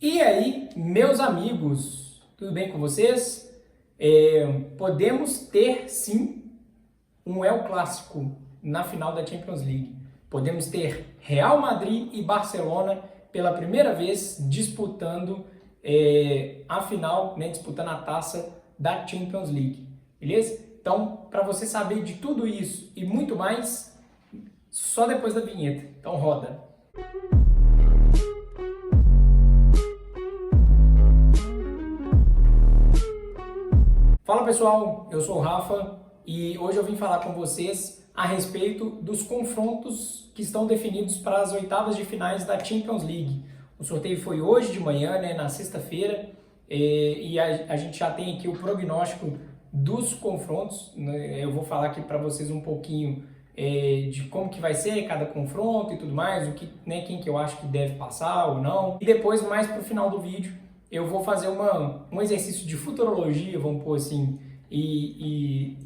E aí, meus amigos, tudo bem com vocês? Podemos ter sim um El Clássico na final da Champions League. Podemos ter Real Madrid e Barcelona pela primeira vez disputando a final, né, disputando a taça da Champions League, beleza? Então, para você saber de tudo isso e muito mais, só depois da vinheta. Então roda. Fala pessoal, eu sou o Rafa e hoje eu vim falar com vocês a respeito dos confrontos que estão definidos para as oitavas de finais da Champions League. O sorteio foi hoje de manhã, né, na sexta-feira, e a gente já tem aqui o prognóstico dos confrontos, né? Eu vou falar aqui para vocês um pouquinho de como que vai ser cada confronto e tudo mais, o que, né, quem que eu acho que deve passar ou não. E depois, mais para o final do vídeo, eu vou fazer um exercício de futurologia, vamos pôr assim, e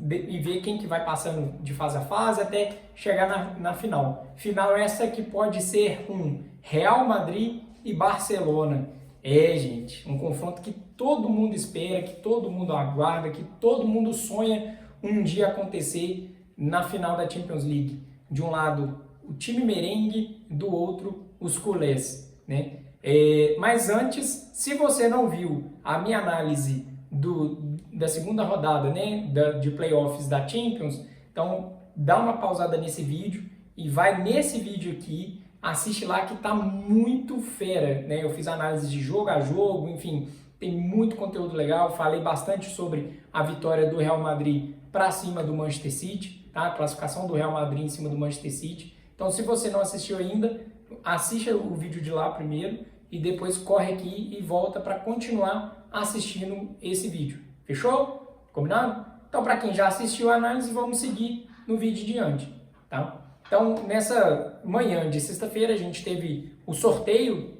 ver quem que vai passando de fase a fase até chegar na final. Final essa que pode ser um Real Madrid e Barcelona. Gente, um confronto que todo mundo espera, que todo mundo aguarda, que todo mundo sonha um dia acontecer na final da Champions League. De um lado, o time merengue, do outro, os culés, né? Mas antes, se você não viu a minha análise da segunda rodada, né, de playoffs da Champions, então dá uma pausada nesse vídeo e vai nesse vídeo aqui, assiste lá que tá muito fera, né? Eu fiz análise de jogo a jogo, enfim, tem muito conteúdo legal, falei bastante sobre a vitória do Real Madrid para cima do Manchester City, tá? A classificação do Real Madrid em cima do Manchester City. Então, se você não assistiu ainda, assista o vídeo de lá primeiro e depois corre aqui e volta para continuar assistindo esse vídeo. Fechou? Combinado? Então, para quem já assistiu a análise, vamos seguir no vídeo diante, tá? Então, nessa manhã de sexta-feira, a gente teve o sorteio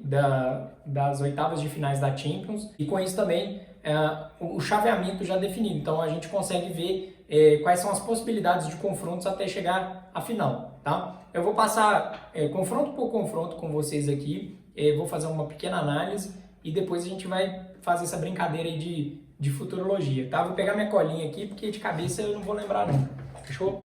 das oitavas de finais da Champions e com isso também o chaveamento já definido. Então, a gente consegue ver quais são as possibilidades de confrontos até chegar à final, tá? Eu vou passar confronto por confronto com vocês aqui, vou fazer uma pequena análise e depois a gente vai fazer essa brincadeira aí de futurologia, tá? Vou pegar minha colinha aqui porque de cabeça eu não vou lembrar não, fechou?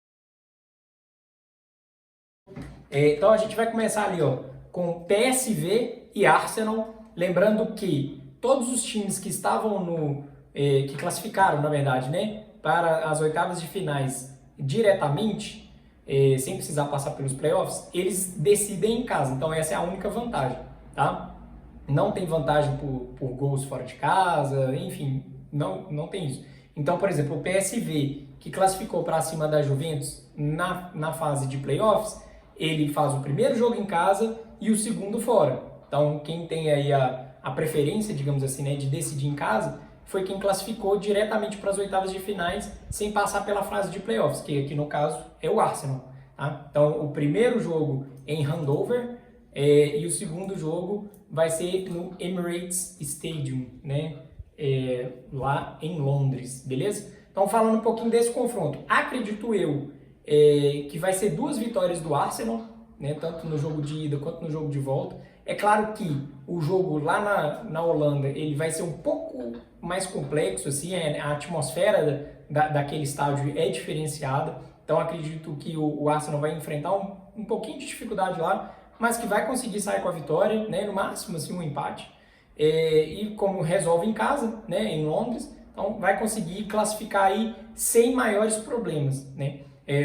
Então a gente vai começar ali, ó, com PSV e Arsenal, lembrando que todos os times que estavam que classificaram, na verdade, né, para as oitavas de finais diretamente, sem precisar passar pelos playoffs, eles decidem em casa. Então essa é a única vantagem, tá? Não tem vantagem por gols fora de casa, enfim, não tem isso. Então, por exemplo, o PSV, que classificou para cima da Juventus na fase de playoffs, ele faz o primeiro jogo em casa e o segundo fora. Então, quem tem aí a preferência, digamos assim, né, de decidir em casa, foi quem classificou diretamente para as oitavas de finais sem passar pela fase de playoffs, que aqui no caso é o Arsenal, tá? Então, o primeiro jogo em Handover e o segundo jogo vai ser no Emirates Stadium, né? Lá em Londres, beleza? Então, falando um pouquinho desse confronto, acredito eu que vai ser 2 vitórias do Arsenal, né? Tanto no jogo de ida quanto no jogo de volta. É claro que o jogo lá na Holanda ele vai ser um pouco mais complexo, assim, a atmosfera daquele estádio é diferenciada, então acredito que o Arsenal vai enfrentar um pouquinho de dificuldade lá, mas que vai conseguir sair com a vitória, né? No máximo assim, um empate, e como resolve em casa, né, em Londres, então vai conseguir classificar aí sem maiores problemas, né?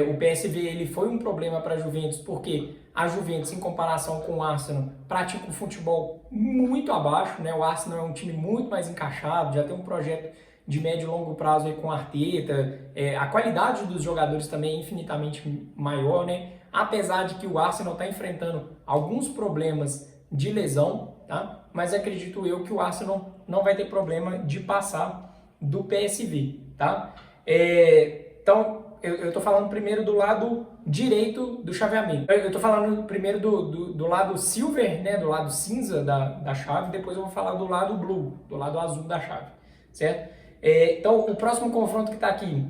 O PSV ele foi um problema para a Juventus porque a Juventus, em comparação com o Arsenal, pratica um futebol muito abaixo, né? O Arsenal é um time muito mais encaixado, já tem um projeto de médio e longo prazo aí com o Arteta, a qualidade dos jogadores também é infinitamente maior, né? Apesar de que o Arsenal está enfrentando alguns problemas de lesão, tá? Mas acredito eu que o Arsenal não vai ter problema de passar do PSV, tá? Então, eu tô falando primeiro do lado direito do chaveamento. Eu tô falando primeiro do lado silver, né, do lado cinza da chave, depois eu vou falar do lado blue, do lado azul da chave, certo? Então, o próximo confronto que tá aqui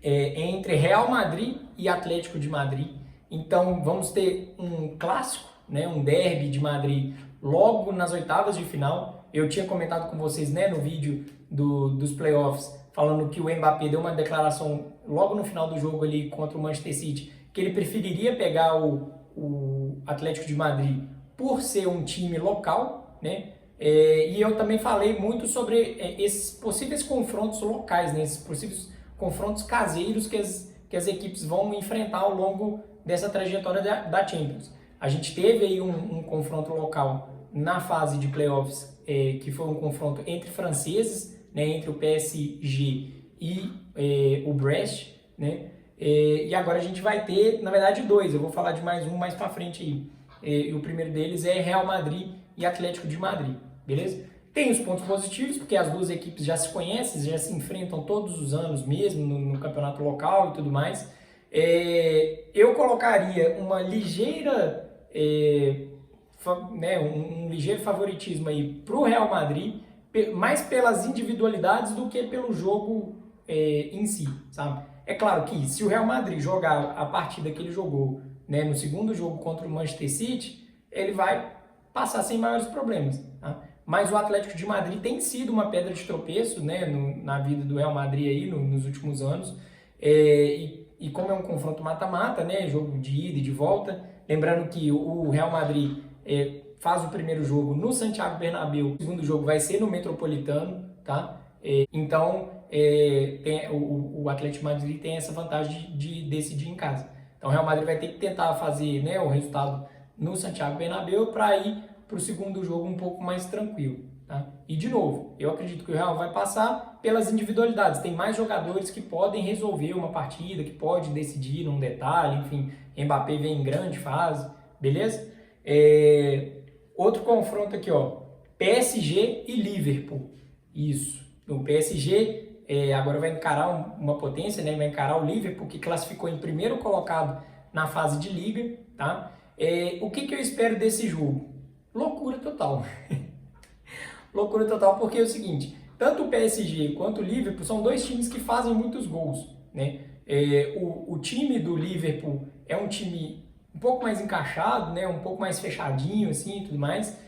é entre Real Madrid e Atlético de Madrid. Então, vamos ter um clássico, né, um derby de Madrid logo nas oitavas de final. Eu tinha comentado com vocês, né, no vídeo dos playoffs, falando que o Mbappé deu uma declaração logo no final do jogo ali contra o Manchester City, que ele preferiria pegar o Atlético de Madrid por ser um time local, né? E eu também falei muito sobre esses possíveis confrontos locais, né? Esses possíveis confrontos caseiros que as equipes vão enfrentar ao longo dessa trajetória da Champions. A gente teve aí um confronto local na fase de playoffs, que foi um confronto entre franceses, né? Entre o PSG e o Brest, né? E agora a gente vai ter, na verdade, dois. Eu vou falar de mais um mais para frente aí. E o primeiro deles é Real Madrid e Atlético de Madrid, beleza? Tem os pontos positivos, porque as duas equipes já se conhecem, já se enfrentam todos os anos mesmo no campeonato local e tudo mais. Eu colocaria uma ligeira, um ligeiro favoritismo aí para o Real Madrid, mais pelas individualidades do que pelo jogo em si, sabe? É claro que se o Real Madrid jogar a partida que ele jogou, né, no segundo jogo contra o Manchester City, ele vai passar sem maiores problemas, tá? Mas o Atlético de Madrid tem sido uma pedra de tropeço, né, na vida do Real Madrid aí, nos últimos anos. E como é um confronto mata-mata, né, jogo de ida e de volta, lembrando que o Real Madrid faz o primeiro jogo no Santiago Bernabéu, o segundo jogo vai ser no Metropolitano, tá? Então, o Atlético de Madrid tem essa vantagem de decidir em casa. Então, o Real Madrid vai ter que tentar fazer, né, o resultado no Santiago Bernabéu para ir para o segundo jogo um pouco mais tranquilo, tá? E, de novo, eu acredito que o Real vai passar pelas individualidades. Tem mais jogadores que podem resolver uma partida, que pode decidir num detalhe, enfim. Mbappé vem em grande fase, beleza? Outro confronto aqui, ó, PSG e Liverpool. Isso. O PSG agora vai encarar uma potência, né? Vai encarar o Liverpool, que classificou em primeiro colocado na fase de liga, tá? O que eu espero desse jogo? Loucura total. Loucura total, porque é o seguinte, tanto o PSG quanto o Liverpool são dois times que fazem muitos gols, né? O time do Liverpool é um time um pouco mais encaixado, né? Um pouco mais fechadinho, assim, e tudo mais.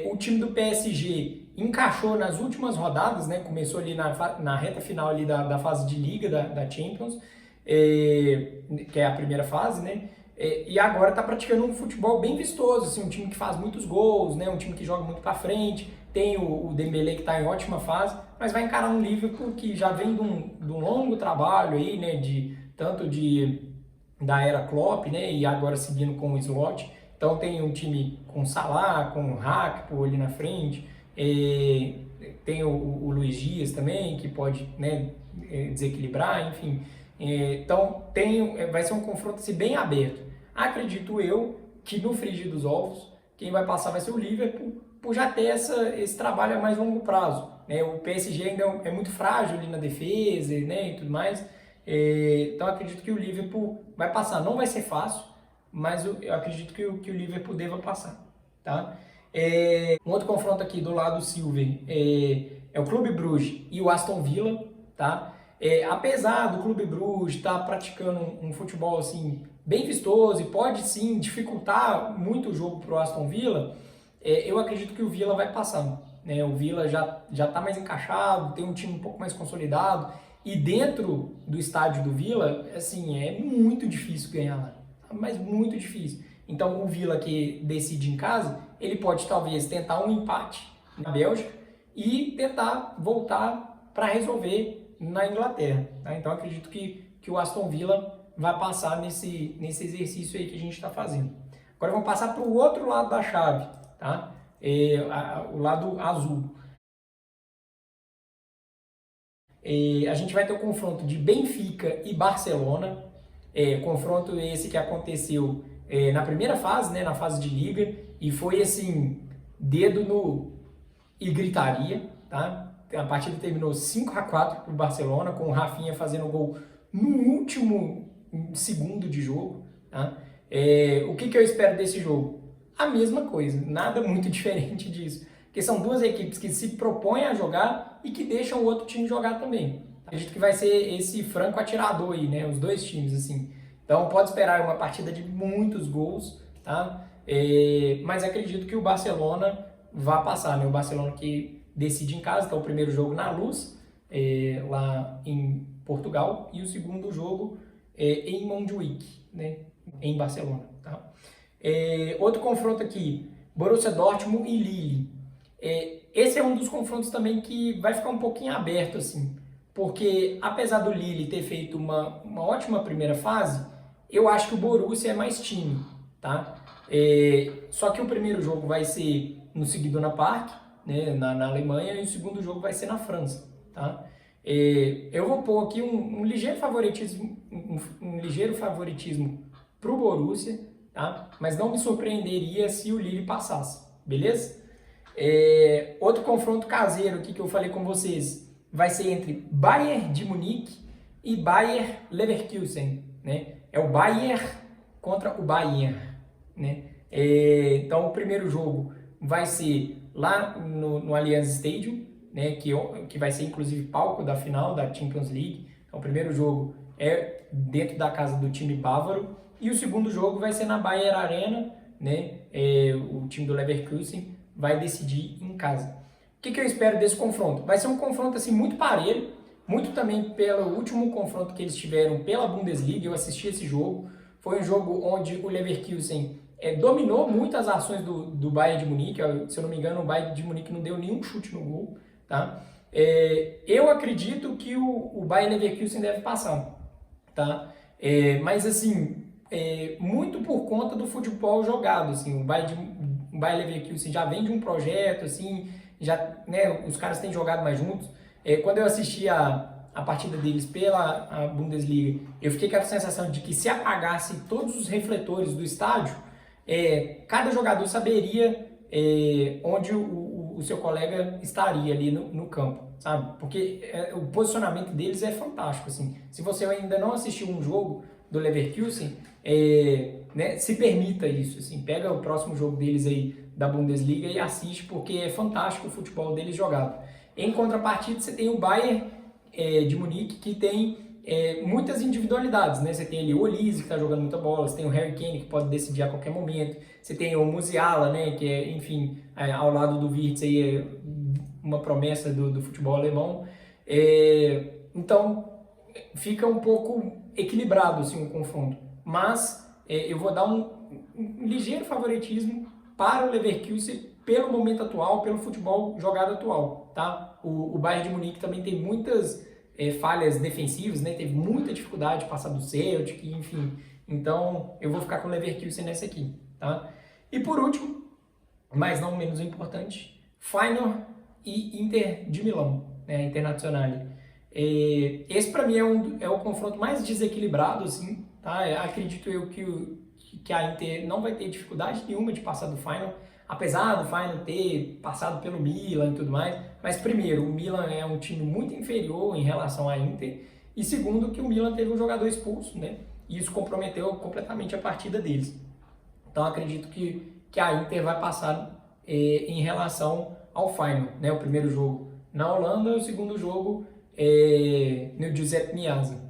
O time do PSG encaixou nas últimas rodadas, né? Começou ali na reta final ali da fase de liga da Champions, que é a primeira fase, né? E agora está praticando um futebol bem vistoso, assim, um time que faz muitos gols, né? Um time que joga muito para frente. Tem o Dembélé que está em ótima fase, mas vai encarar um Liverpool que já vem de um longo trabalho aí, né? Tanto da era Klopp, né? E agora seguindo com o Slot. Então tem um time com Salah, com o Rakpo ali na frente. Tem o Luiz Dias também, que pode, né, desequilibrar, enfim. Então vai ser um confronto assim, bem aberto. Acredito eu que no frigir dos ovos, quem vai passar vai ser o Liverpool, por já ter esse trabalho a mais longo prazo, né? O PSG ainda é muito frágil ali na defesa, né, e tudo mais. Então acredito que o Liverpool vai passar. Não vai ser fácil, mas eu acredito que o Liverpool deva passar, tá? Um outro confronto aqui do lado Silver é o Clube Bruges e o Aston Villa, tá? Apesar do Clube Bruges estar praticando um futebol assim bem vistoso e pode sim dificultar muito o jogo para o Aston Villa, eu acredito que o Villa vai passando, né? O Villa já está mais encaixado, tem um time um pouco mais consolidado e dentro do estádio do Villa, assim, é muito difícil ganhar lá, mas muito difícil. Então o Villa que decide em casa, ele pode talvez tentar um empate na Bélgica e tentar voltar para resolver na Inglaterra, tá? Então acredito que o Aston Villa vai passar nesse exercício aí que a gente está fazendo. Agora vamos passar para o outro lado da chave, tá? O lado azul. A gente vai ter o confronto de Benfica e Barcelona, confronto esse que aconteceu na primeira fase, né, na fase de liga, e foi assim, dedo no e gritaria, tá? A partida terminou 5-4 para o Barcelona, com o Rafinha fazendo gol no último segundo de jogo, tá? O que eu espero desse jogo? A mesma coisa, nada muito diferente disso, porque são duas equipes que se propõem a jogar e que deixam o outro time jogar também. Acredito que vai ser esse franco atirador aí, né? Os dois times, assim. Então pode esperar uma partida de muitos gols, tá? Mas acredito que o Barcelona vai passar, né? O Barcelona que decide em casa, então o primeiro jogo na Luz, lá em Portugal, e o segundo jogo em Montjuïc, né? Em Barcelona, tá? Outro confronto aqui, Borussia Dortmund e Lille. Esse é um dos confrontos também que vai ficar um pouquinho aberto, assim, porque apesar do Lille ter feito uma ótima primeira fase, eu acho que o Borussia é mais time, tá? Só que o primeiro jogo vai ser no Seguiduna Park, né, na Alemanha, e o segundo jogo vai ser na França, tá? Eu vou pôr aqui um ligeiro favoritismo, um ligeiro favoritismo pro Borussia, tá? Mas não me surpreenderia se o Lille passasse, beleza? Outro confronto caseiro aqui que eu falei com vocês vai ser entre Bayern de Munique e Bayer Leverkusen, né? É o Bayern contra o Bayern, né? Então o primeiro jogo vai ser lá no Allianz Stadium, né? Que vai ser inclusive palco da final da Champions League. Então o primeiro jogo é dentro da casa do time bávaro e o segundo jogo vai ser na Bayer Arena, né? O time do Leverkusen vai decidir em casa. O que eu espero desse confronto? Vai ser um confronto assim muito parelho, muito também pelo último confronto que eles tiveram pela Bundesliga. Eu assisti esse jogo, foi um jogo onde o Leverkusen dominou muito as ações do Bayern de Munique. Se eu não me engano, o Bayern de Munique não deu nenhum chute no gol, tá? Eu acredito que o Bayern Leverkusen deve passar, tá? Mas assim, muito por conta do futebol jogado, assim, o Bayern Leverkusen já vem de um projeto, assim, já, né, os caras têm jogado mais juntos. Quando eu assisti a partida deles pela Bundesliga, eu fiquei com a sensação de que se apagasse todos os refletores do estádio, cada jogador saberia onde o seu colega estaria ali no campo, sabe? Porque o posicionamento deles é fantástico, assim. Se você ainda não assistiu um jogo do Leverkusen, né, se permita isso, assim, pega o próximo jogo deles aí da Bundesliga e assiste, porque é fantástico o futebol deles jogado. Em contrapartida, você tem o Bayern de Munique, que tem muitas individualidades, né? Você tem ali o Olise, que está jogando muita bola, você tem o Harry Kane, que pode decidir a qualquer momento, você tem o Musiala, né, que enfim, ao lado do Wirtz, aí, é uma promessa do futebol alemão. Então, fica um pouco equilibrado assim, o confronto, mas eu vou dar um ligeiro favoritismo para o Leverkusen pelo momento atual, pelo futebol jogado atual, tá? O Bayern de Munique também tem muitas falhas defensivas, né? Teve muita dificuldade de passar do Celtic, enfim. Então, eu vou ficar com o Leverkusen nessa aqui, tá? E por último, mas não menos importante, Feyenoord e Inter de Milão, né? Internazionale. Esse para mim é o confronto mais desequilibrado, assim, tá? Acredito eu que a Inter não vai ter dificuldade nenhuma de passar do Feyenoord, apesar do Feyenoord ter passado pelo Milan e tudo mais. Mas primeiro, o Milan é um time muito inferior em relação à Inter, e segundo, que o Milan teve um jogador expulso, né? E isso comprometeu completamente a partida deles. Então acredito que a Inter vai passar em relação ao Feyenoord, né? O primeiro jogo na Holanda e o segundo jogo no Giuseppe Meazza.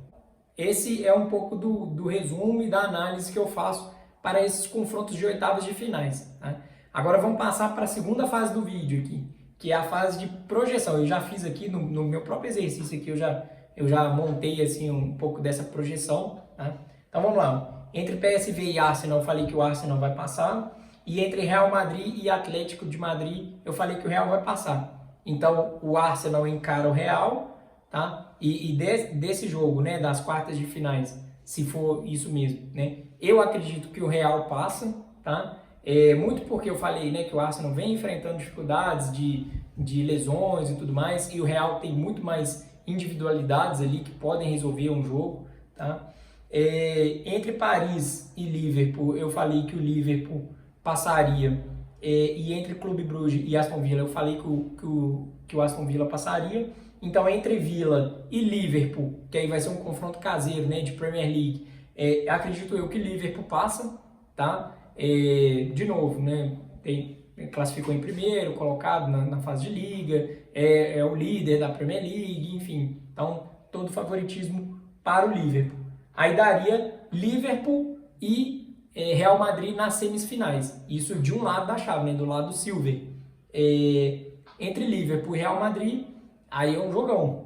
Esse é um pouco do resumo e da análise que eu faço para esses confrontos de oitavas de finais, tá? Agora vamos passar para a segunda fase do vídeo aqui, que é a fase de projeção. Eu já fiz aqui no meu próprio exercício aqui, eu já montei assim um pouco dessa projeção, tá? Então vamos lá. Entre PSV e Arsenal, eu falei que o Arsenal vai passar. E entre Real Madrid e Atlético de Madrid, eu falei que o Real vai passar. Então o Arsenal encara o Real, tá? E desse jogo, né, das quartas de finais, se for isso mesmo, né, eu acredito que o Real passa, tá? Muito porque eu falei, né, que o Arsenal vem enfrentando dificuldades de lesões e tudo mais, e o Real tem muito mais individualidades ali que podem resolver um jogo, tá? Entre Paris e Liverpool, eu falei que o Liverpool passaria, e entre Clube Brugge e Aston Villa, eu falei que o Aston Villa passaria. Então, entre Villa e Liverpool, que aí vai ser um confronto caseiro, né, de Premier League, acredito eu que Liverpool passa, tá? De novo, né, classificou em primeiro, colocado na fase de liga, é o líder da Premier League, enfim. Então, todo favoritismo para o Liverpool. Aí daria Liverpool e Real Madrid nas semifinais. Isso de um lado da chave, né? Do lado silver. Entre Liverpool e Real Madrid, aí é um jogão.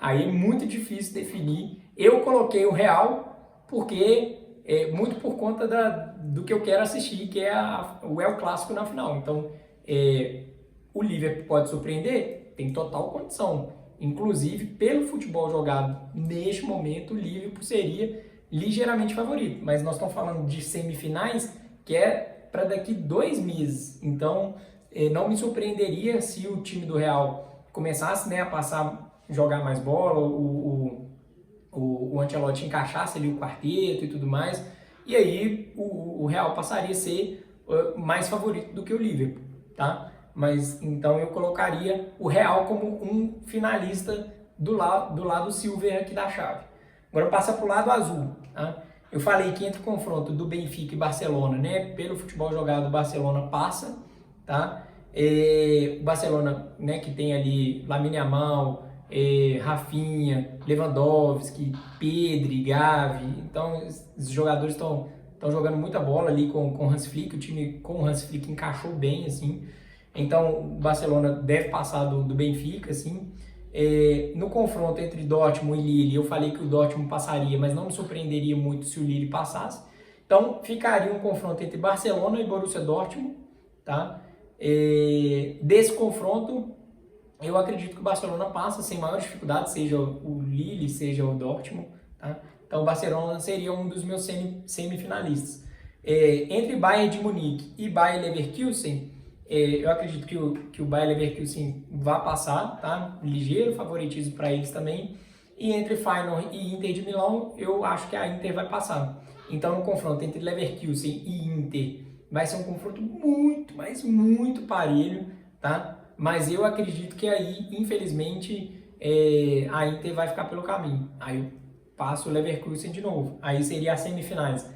Aí é muito difícil definir. Eu coloquei o Real porque muito por conta do que eu quero assistir, que é o El Clássico na final. Então, o Liverpool pode surpreender? Tem total condição. Inclusive, pelo futebol jogado neste momento, o Liverpool seria ligeiramente favorito. Mas nós estamos falando de semifinais, que é para daqui 2 meses. Então, não me surpreenderia se o time do Real começasse, né, a passar, jogar mais bola, o Ancelotti encaixasse ali o quarteto e tudo mais, e aí o Real passaria a ser mais favorito do que o Liverpool, tá? Mas então eu colocaria o Real como um finalista do lado silver aqui da chave. Agora passa para o lado azul, tá? Eu falei que entre o confronto do Benfica e Barcelona, né, pelo futebol jogado, o Barcelona passa, tá? O Barcelona, né, que tem ali Lamine Yamal, Rafinha, Lewandowski, Pedri, Gavi, então os jogadores estão jogando muita bola ali com o Hans Flick, o time com o Hans Flick encaixou bem, assim, então o Barcelona deve passar do Benfica, assim. No confronto entre Dortmund e Lille, eu falei que o Dortmund passaria, mas não me surpreenderia muito se o Lille passasse, então ficaria um confronto entre Barcelona e Borussia Dortmund, tá? Desse confronto, eu acredito que o Barcelona passa sem maior dificuldade, seja o Lille, seja o Dortmund, tá? Então o Barcelona seria um dos meus semifinalistas. Entre Bayern de Munique e Bayer Leverkusen, eu acredito que o Bayer Leverkusen vai passar, tá? Ligeiro favoritismo para eles também. E entre Feyenoord e Inter de Milão, eu acho que a Inter vai passar. Então no confronto entre Leverkusen e Inter, vai ser um confronto muito, mas muito parelho, tá? Mas eu acredito que aí, infelizmente, a Inter vai ficar pelo caminho. Aí eu passo o Leverkusen de novo. Aí seria as semifinais.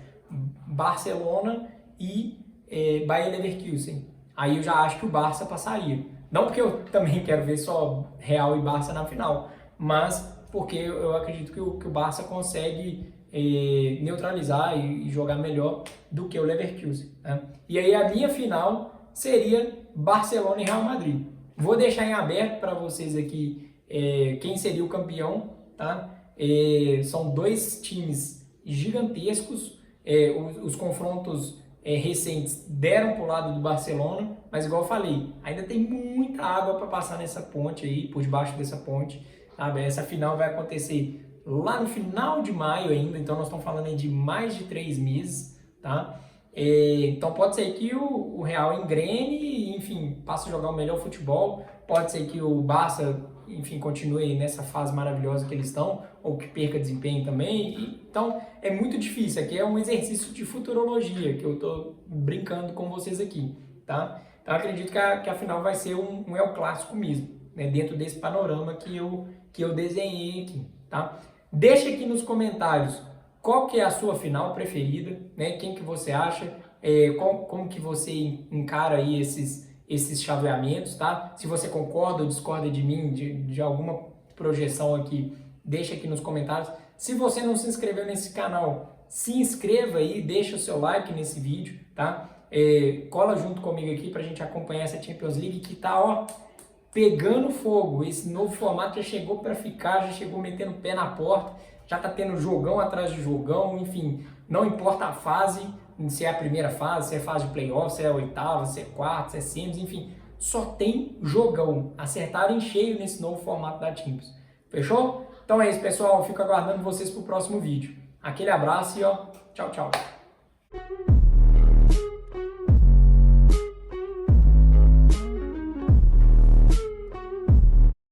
Barcelona e Bayer Leverkusen. Aí eu já acho que o Barça passaria. Não porque eu também quero ver só Real e Barça na final, mas porque eu acredito que o Barça consegue neutralizar e jogar melhor do que o Leverkusen, né? E aí a minha final seria Barcelona e Real Madrid. Vou deixar em aberto para vocês aqui quem seria o campeão, tá? São 2 times gigantescos, os confrontos recentes deram para o lado do Barcelona, mas igual eu falei, ainda tem muita água para passar nessa ponte aí, por debaixo dessa ponte, sabe? Essa final vai acontecer lá no final de maio ainda, então nós estamos falando aí de mais de 3 meses, tá? Então pode ser que o Real engrene e, enfim, passe a jogar o melhor futebol, pode ser que o Barça, enfim, continue nessa fase maravilhosa que eles estão, ou que perca desempenho também. Então é muito difícil, aqui é um exercício de futurologia que eu estou brincando com vocês aqui, tá? Então eu acredito que a final vai ser um El Clássico mesmo, né, dentro desse panorama que eu desenhei aqui, tá? Deixa aqui nos comentários qual que é a sua final preferida, né? Quem que você acha, como que você encara aí esses chaveamentos, tá? Se você concorda ou discorda de mim, de alguma projeção aqui, deixa aqui nos comentários. Se você não se inscreveu nesse canal, se inscreva aí, deixa o seu like nesse vídeo, tá? Cola junto comigo aqui pra gente acompanhar essa Champions League que tá, ó, pegando fogo. Esse novo formato já chegou para ficar, já chegou metendo o pé na porta, já tá tendo jogão atrás de jogão, enfim, não importa a fase, se é a primeira fase, se é fase de playoff, se é a oitava, se é quarta, se é semis, enfim, só tem jogão. Acertaram em cheio nesse novo formato da Champions. Fechou? Então é isso, pessoal, eu fico aguardando vocês pro próximo vídeo. Aquele abraço e ó, tchau, tchau.